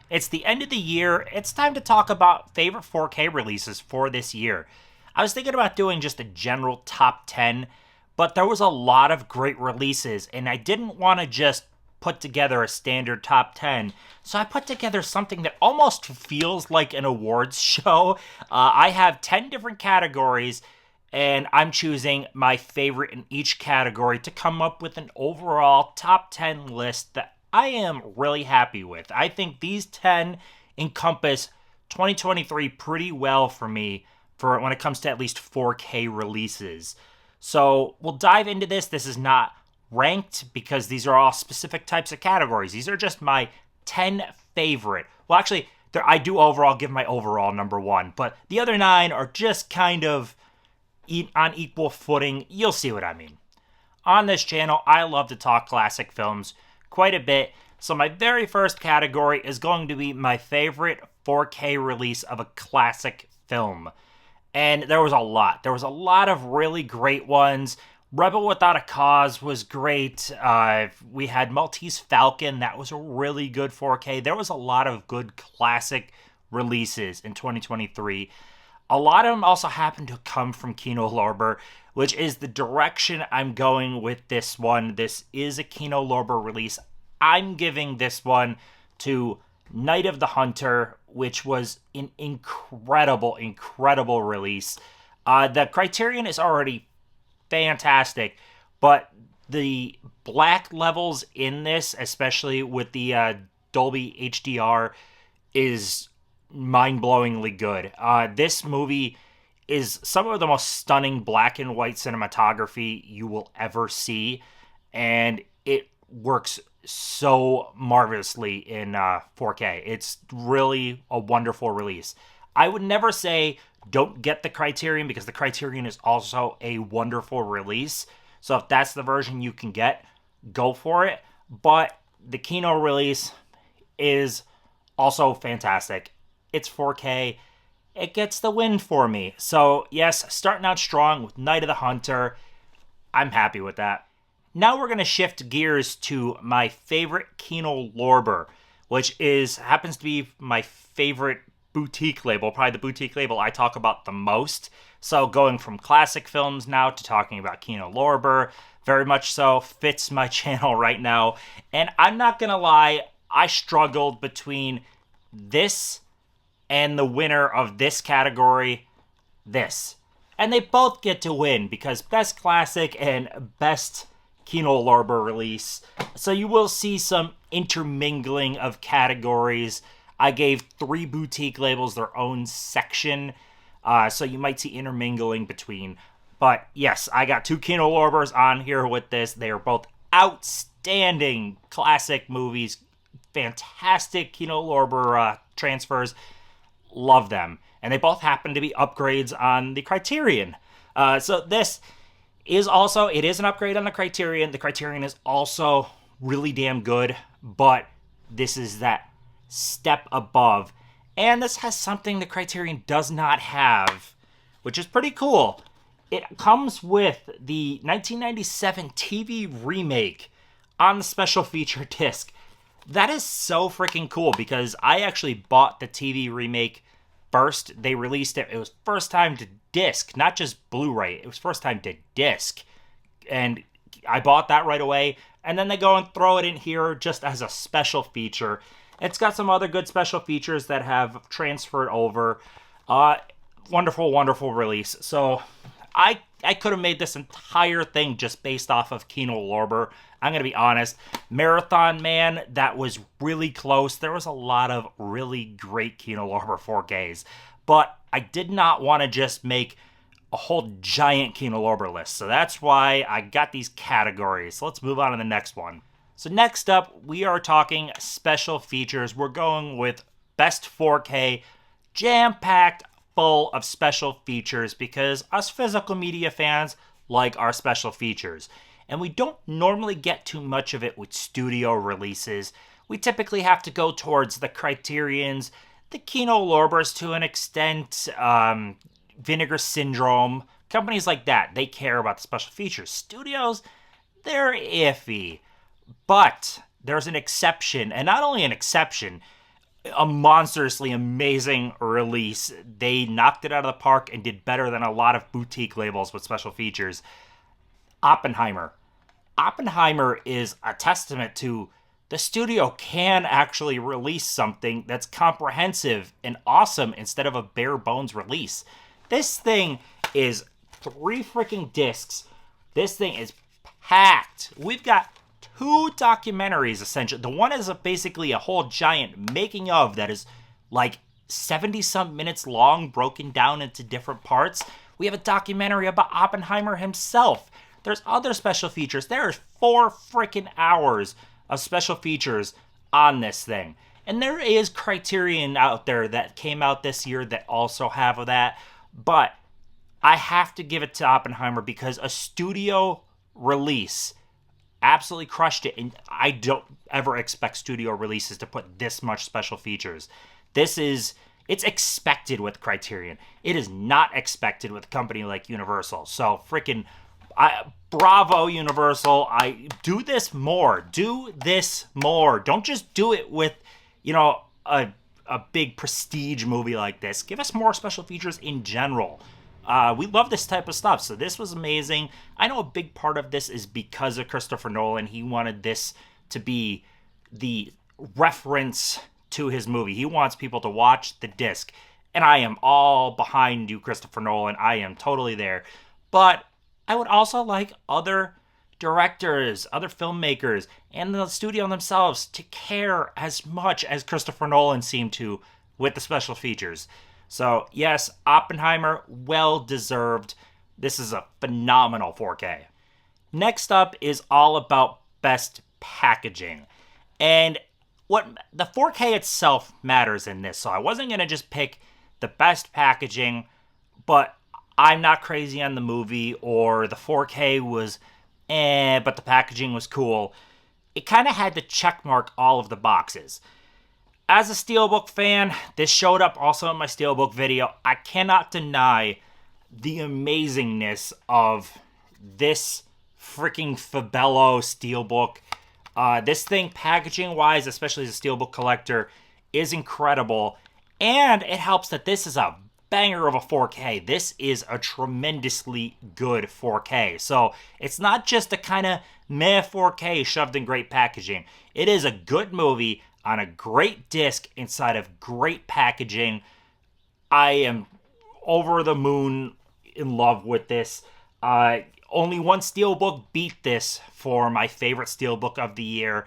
It's the end of the year. It's time to talk about favorite 4K releases for this year. I was thinking about doing just a general top 10, but there was a lot of great releases, and I didn't want to just put together a standard top 10. So I put together something that almost feels like an awards show. I have 10 different categories, and I'm choosing my favorite in each category to come up with an overall top 10 list that I am really happy with. I think these 10 encompass 2023 pretty well for me for when it comes to at least 4K releases. So we'll dive into this. This is not ranked because these are all specific types of categories. These are just my 10 favorite. Well, actually, I do overall give my overall number one, but the other 9 are just kind of on equal footing. You'll see what I mean. On this channel, I love to talk classic films quite a bit. So my very first category is going to be my favorite 4K release of a classic film. And there was a lot. There was a lot of really great ones. Rebel Without a Cause was great. We had Maltese Falcon. That was a really good 4K. There was a lot of good classic releases in 2023. A lot of them also happened to come from Kino Lorber, which is the direction I'm going with this one. This is a Kino Lorber release. I'm giving this one to Night of the Hunter, which was an incredible, incredible release. The Criterion is already fantastic, but the black levels in this, especially with the Dolby HDR, is mind-blowingly good. This movie is some of the most stunning black and white cinematography you will ever see, and it works so marvelously in 4K. It's really a wonderful release. I would never say don't get the Criterion, because the Criterion is also a wonderful release. So if that's the version you can get, go for it. But the Kino release is also fantastic. It's 4K. It gets the win for me. So yes, starting out strong with Night of the Hunter. I'm happy with that. Now we're going to shift gears to my favorite Kino Lorber, which happens to be my favorite boutique label, probably the boutique label I talk about the most. So going from classic films now to talking about Kino Lorber, very much so fits my channel right now. And I'm not going to lie, I struggled between this and the winner of this category, this. And they both get to win because best classic and best Kino Lorber release. So you will see some intermingling of categories. I gave 3 boutique labels their own section, so you might see intermingling between. But yes, I got 2 Kino Lorbers on here with this. They are both outstanding classic movies. Fantastic Kino Lorber transfers. Love them. And they both happen to be upgrades on the Criterion. So this is also, it is an upgrade on the Criterion. The Criterion is also really damn good, but this is that step above. And this has something the Criterion does not have, which is pretty cool. It comes with the 1997 TV remake on the special feature disc. That is so freaking cool because I actually bought the TV remake first. They released it. It was first time to disc, not just Blu-ray. It was first time to disc. And I bought that right away. And then they go and throw it in here just as a special feature. It's got some other good special features that have transferred over. Wonderful, wonderful release. So I could have made this entire thing just based off of Kino Lorber. I'm going to be honest. Marathon Man, that was really close. There was a lot of really great Kino Lorber 4Ks. But I did not want to just make a whole giant Kino Lorber list. So that's why I got these categories. So let's move on to the next one. So next up, we are talking special features. We're going with best 4K, jam-packed full of special features because us physical media fans like our special features. And we don't normally get too much of it with studio releases. We typically have to go towards the Criterions, the Kino Lorbers to an extent, Vinegar Syndrome, companies like that. They care about the special features. Studios, they're iffy. But there's an exception, and not only an exception, a monstrously amazing release. They knocked it out of the park and did better than a lot of boutique labels with special features. Oppenheimer. Oppenheimer is a testament to the studio can actually release something that's comprehensive and awesome instead of a bare bones release. This thing is 3 freaking discs. This thing is packed. We've got 2 documentaries, essentially. The one is basically a whole giant making of that is like 70-some minutes long, broken down into different parts. We have a documentary about Oppenheimer himself. There's other special features. There's 4 freaking hours of special features on this thing. And there is Criterion out there that came out this year that also have that. But I have to give it to Oppenheimer because a studio release absolutely crushed it, and I don't ever expect studio releases to put this much special features. It's expected with Criterion. It is not expected with a company like Universal. So freaking bravo, Universal. I do this more. Do this more. Don't just do it with, a big prestige movie like this. Give us more special features in general. We love this type of stuff, so this was amazing. I know a big part of this is because of Christopher Nolan. He wanted this to be the reference to his movie. He wants people to watch the disc, and I am all behind you, Christopher Nolan. I am totally there. But I would also like other directors, other filmmakers, and the studio themselves to care as much as Christopher Nolan seemed to with the special features. So, yes, Oppenheimer, well deserved. This is a phenomenal 4K. Next up is all about best packaging. And what the 4K itself matters in this. So I wasn't going to just pick the best packaging, but I'm not crazy on the movie, or the 4K was but the packaging was cool. It kind of had to checkmark all of the boxes. As a Steelbook fan, this showed up also in my Steelbook video. I cannot deny the amazingness of this freaking Fabello Steelbook. This thing, packaging-wise, especially as a Steelbook collector, is incredible. And it helps that this is a banger of a 4K. This is a tremendously good 4K. So it's not just a kind of meh 4K shoved in great packaging. It is a good movie on a great disc inside of great packaging. I am over the moon in love with this. Only one Steelbook beat this for my favorite Steelbook of the year.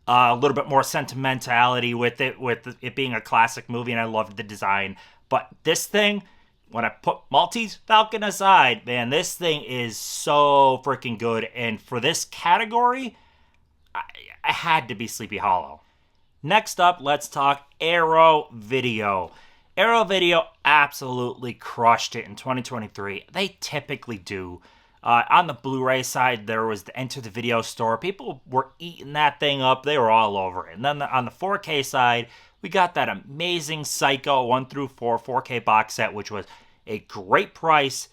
A little bit more sentimentality with it being a classic movie, and I loved the design. But this thing, when I put Maltese Falcon aside, man, this thing is so freaking good. And for this category, I had to be Sleepy Hollow. Next up, let's talk Arrow Video. Arrow Video absolutely crushed it in 2023. They typically do. On the Blu-ray side, there was the Enter the Video store. People were eating that thing up. They were all over it. And then on the 4K side, we got that amazing Psycho 1 through 4 4K box set, which was a great price,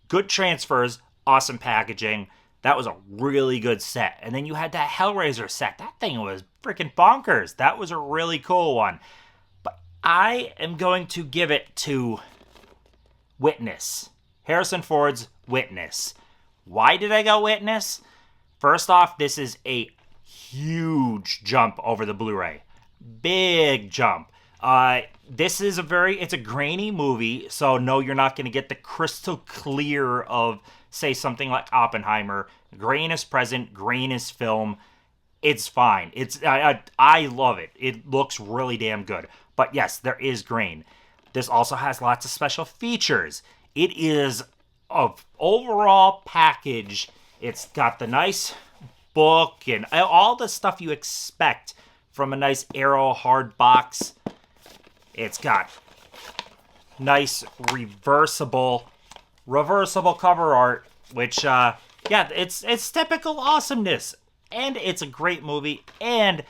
good transfers, awesome packaging. That was a really good set. And then you had that Hellraiser set. That thing was freaking bonkers. That was a really cool one. But I am going to give it to Witness. Harrison Ford's Witness. Why did I go Witness? First off, this is a huge jump over the Blu-ray. Big jump. This is it's a grainy movie, so no, you're not going to get the crystal clear of, say, something like Oppenheimer. Grain is present, grain is film. It's fine. I love it. It looks really damn good. But yes, there is grain. This also has lots of special features. It is an overall package. It's got the nice book and all the stuff you expect from a nice Arrow hard box. It's got nice reversible cover art, which it's typical awesomeness. And it's a great movie, and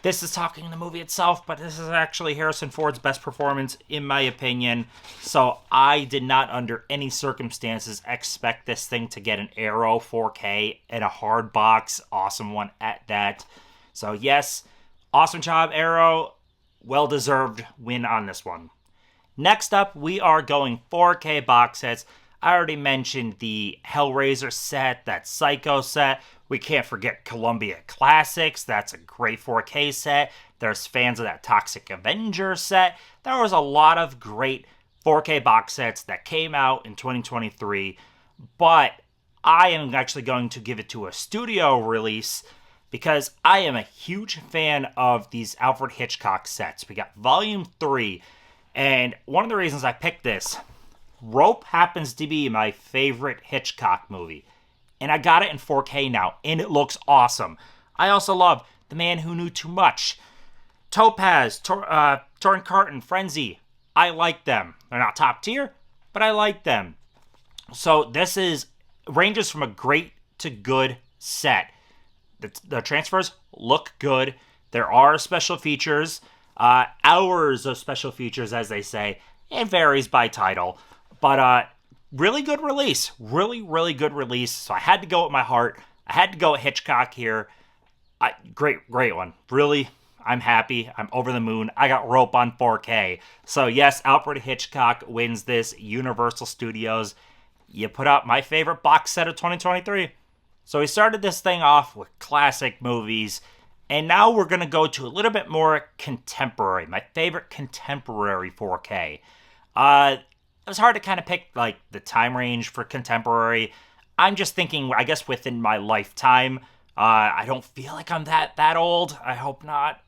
this is talking the movie itself, but this is actually Harrison Ford's best performance, in my opinion. So I did not, under any circumstances, expect this thing to get an Arrow 4K and a hard box, awesome one at that. So yes, awesome job, Arrow. well-deserved win on this one. Next up, we are going 4K box sets. I already mentioned the Hellraiser set, that Psycho set. We can't forget Columbia Classics. That's a great 4K set. There's fans of that Toxic Avenger set. There was a lot of great 4K box sets that came out in 2023, but I am actually going to give it to a studio release because I am a huge fan of these Alfred Hitchcock sets. We got Volume 3, and one of the reasons I picked this, Rope happens to be my favorite Hitchcock movie, and I got it in 4K now, and it looks awesome. I also love The Man Who Knew Too Much, Topaz, Torrent Carton, Frenzy. I like them. They're not top tier, but I like them. So this ranges from a great to good set. The transfers look good. There are special features, hours of special features, as they say. It varies by title, but really good release. Really, really good release. So I had to go with my heart. I had to go with Hitchcock here. Great one. Really, I'm happy. I'm over the moon. I got Rope on 4K. So yes, Alfred Hitchcock wins this. Universal Studios. You put out my favorite box set of 2023. So we started this thing off with classic movies, and now we're going to go to a little bit more contemporary. My favorite contemporary 4K. It was hard to kind of pick like the time range for contemporary. I'm just thinking, I guess, within my lifetime. I don't feel like I'm that old. I hope not.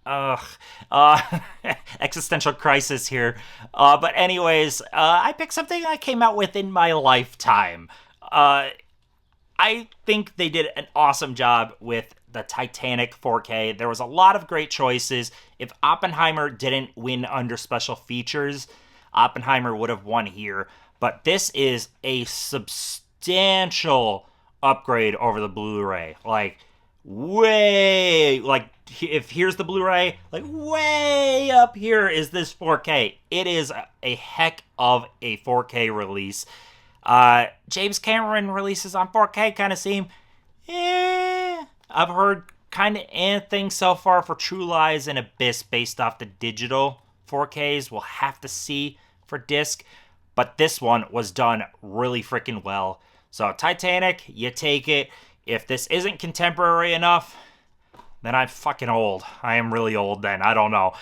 Existential crisis here. But anyways, I picked something that came out within my lifetime. I think they did an awesome job with the Titanic 4K. There was a lot of great choices. If Oppenheimer didn't win under special features, Oppenheimer would have won here. But this is a substantial upgrade over the Blu-ray. If here's the Blu-ray, way up here is this 4K. It is a heck of a 4K release. James Cameron releases on 4K kind of seem, I've heard kind of things so far for True Lies and Abyss based off the digital 4Ks. We'll have to see for disc, but this one was done really freaking well. So Titanic, you take it. If this isn't contemporary enough, then I'm fucking old. I am really old then. I don't know.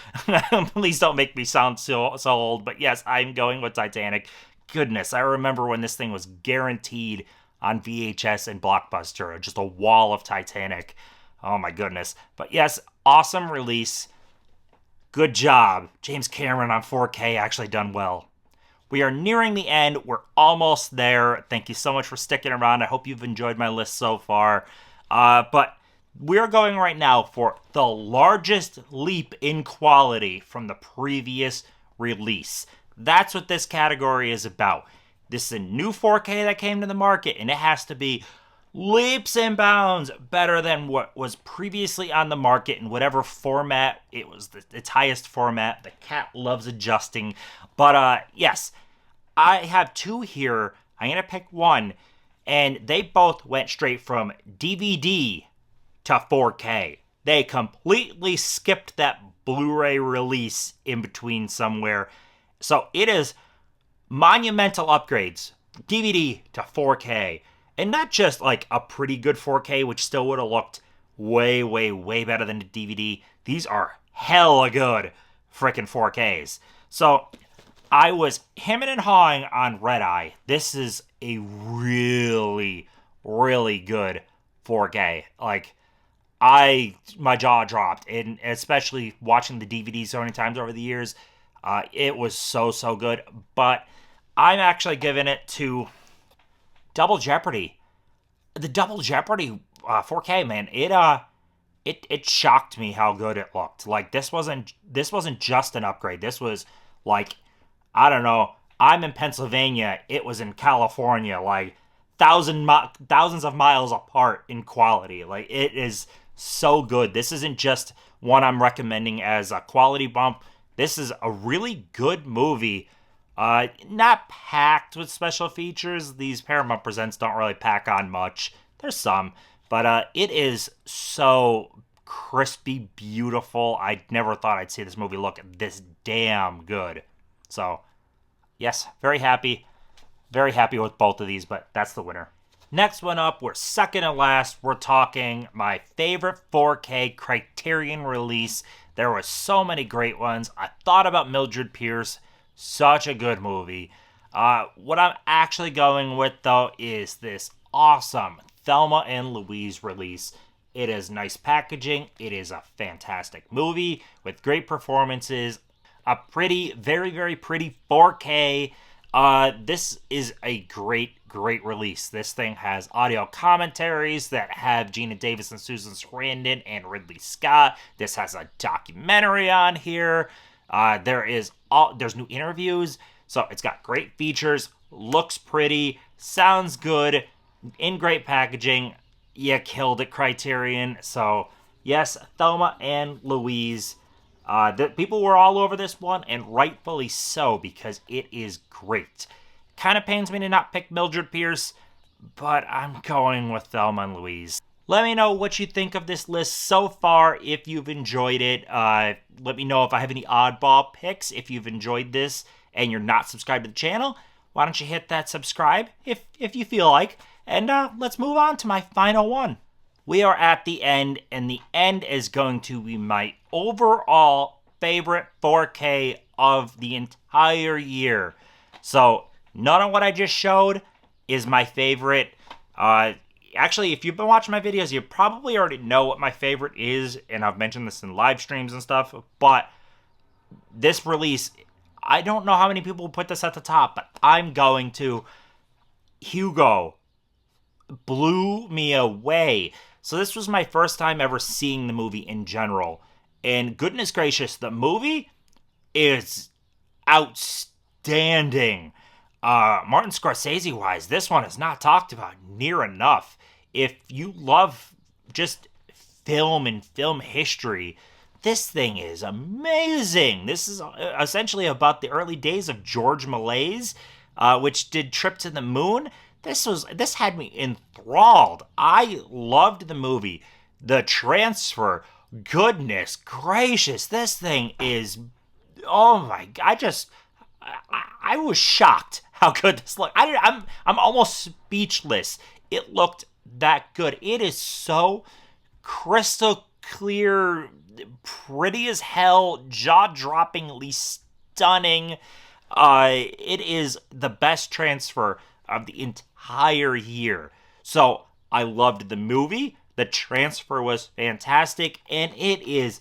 Please don't make me sound so old. But yes, I'm going with Titanic. Goodness, I remember when this thing was guaranteed on VHS and Blockbuster. Just a wall of Titanic. Oh my goodness. But yes, awesome release. Good job. James Cameron on 4K actually done well. We are nearing the end. We're almost there. Thank you so much for sticking around. I hope you've enjoyed my list so far. But we're going right now for the largest leap in quality from the previous release. That's what this category is about. This is a new 4K that came to the market, and it has to be leaps and bounds better than what was previously on the market in whatever format it was. Its highest format. The cat loves adjusting. But yes, I have two here. I'm going to pick one, and they both went straight from DVD to 4K. They completely skipped that Blu-ray release in between somewhere. So it is monumental upgrades, DVD to 4K. And not just like a pretty good 4K, which still would have looked way, way, way better than the DVD. These are hella good frickin' 4Ks. So I was hemming and hawing on Red Eye. This is a really, really good 4K. My jaw dropped, and especially watching the DVD so many times over the years, it was so good. But I'm actually giving it to Double Jeopardy. The Double Jeopardy 4K, man, it shocked me how good it looked. This wasn't just an upgrade. This was I don't know. I'm in Pennsylvania. It was in California. Thousands of miles apart in quality. It is so good. This isn't just one I'm recommending as a quality bump. This is a really good movie. Not packed with special features. These Paramount Presents don't really pack on much. There's some, but it is so crispy, beautiful. I never thought I'd see this movie look this damn good. So, yes, very happy. Very happy with both of these, but that's the winner. Next one up, we're second to last. We're talking my favorite 4K Criterion release. There were so many great ones. I thought about Mildred Pierce. Such a good movie. What I'm actually going with, though, is this awesome Thelma and Louise release. It is nice packaging. It is a fantastic movie with great performances. A pretty, very, very pretty 4K. This is a great release. This thing has audio commentaries that have Gina Davis and Susan Sarandon and Ridley Scott. This has a documentary on here. There's new interviews. So it's got great features, looks pretty, sounds good, in great packaging. You killed it, Criterion. So yes, Thelma and Louise. The people were all over this one, and rightfully so, because it is great. Kind of pains me to not pick Mildred Pierce, but I'm going with Thelma and Louise. Let me know what you think of this list so far, if you've enjoyed it. Let me know if I have any oddball picks. If you've enjoyed this and you're not subscribed to the channel, why don't you hit that subscribe if you feel like. And let's move on to my final one. We are at the end, and the end is going to be my overall favorite 4K of the entire year. So, none of what I just showed is my favorite. Actually, if you've been watching my videos, you probably already know what my favorite is, and I've mentioned this in live streams and stuff, but this release, I don't know how many people put this at the top, but I'm going to. Hugo blew me away. So this was my first time ever seeing the movie in general. And goodness gracious, the movie is outstanding. Martin Scorsese-wise, this one is not talked about near enough. If you love just film and film history, this thing is amazing. This is essentially about the early days of George Méliès, which did Trip to the Moon. This had me enthralled. I loved the movie. The transfer, goodness gracious, this thing is, oh my god, I was shocked how good this looked. I'm almost speechless. It looked that good. It is so crystal clear, pretty as hell, jaw-droppingly stunning. It is the best transfer of the entire year. So I loved the movie. The transfer was fantastic, and it is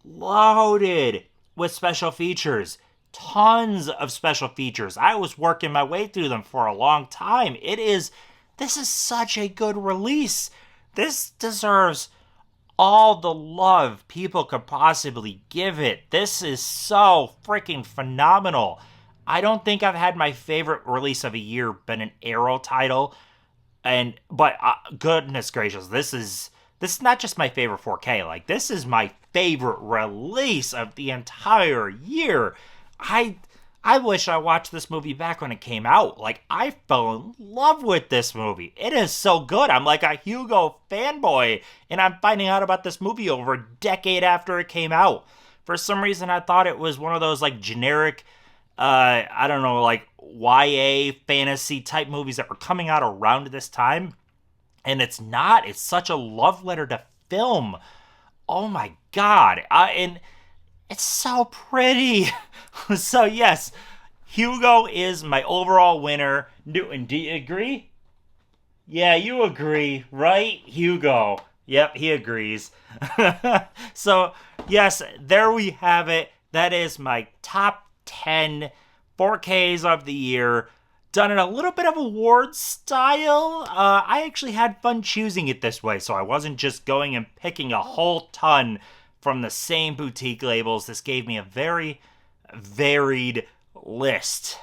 loaded with special features. Tons of special features. I was working my way through them for a long time. This is such a good release. This deserves all the love people could possibly give it. This is so freaking phenomenal. I don't think I've had my favorite release of a year been an Arrow title, but goodness gracious, this is not just my favorite 4K. Like, this is my favorite release of the entire year. I wish I watched this movie back when it came out. Like, I fell in love with this movie. It is so good. I'm like a Hugo fanboy, and I'm finding out about this movie over a decade after it came out. For some reason, I thought it was one of those like generic, I don't know, like YA fantasy type movies that were coming out around this time. And it's not. It's such a love letter to film. Oh my god. And it's so pretty. So yes, Hugo is my overall winner. Newton, do you agree? Yeah, you agree, right? Hugo. Yep, he agrees. So yes, there we have it. That is my top 10 4Ks of the year, done in a little bit of award style. I actually had fun choosing it this way, so I wasn't just going and picking a whole ton from the same boutique labels. This gave me a very varied list.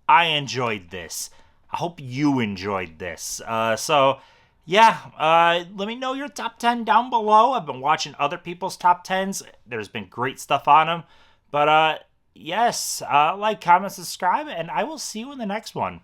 I enjoyed this. I hope you enjoyed this. So yeah, let me know your top 10 down below. I've been watching other people's top 10s. There's been great stuff on them. But yes, like, comment, subscribe, and I will see you in the next one.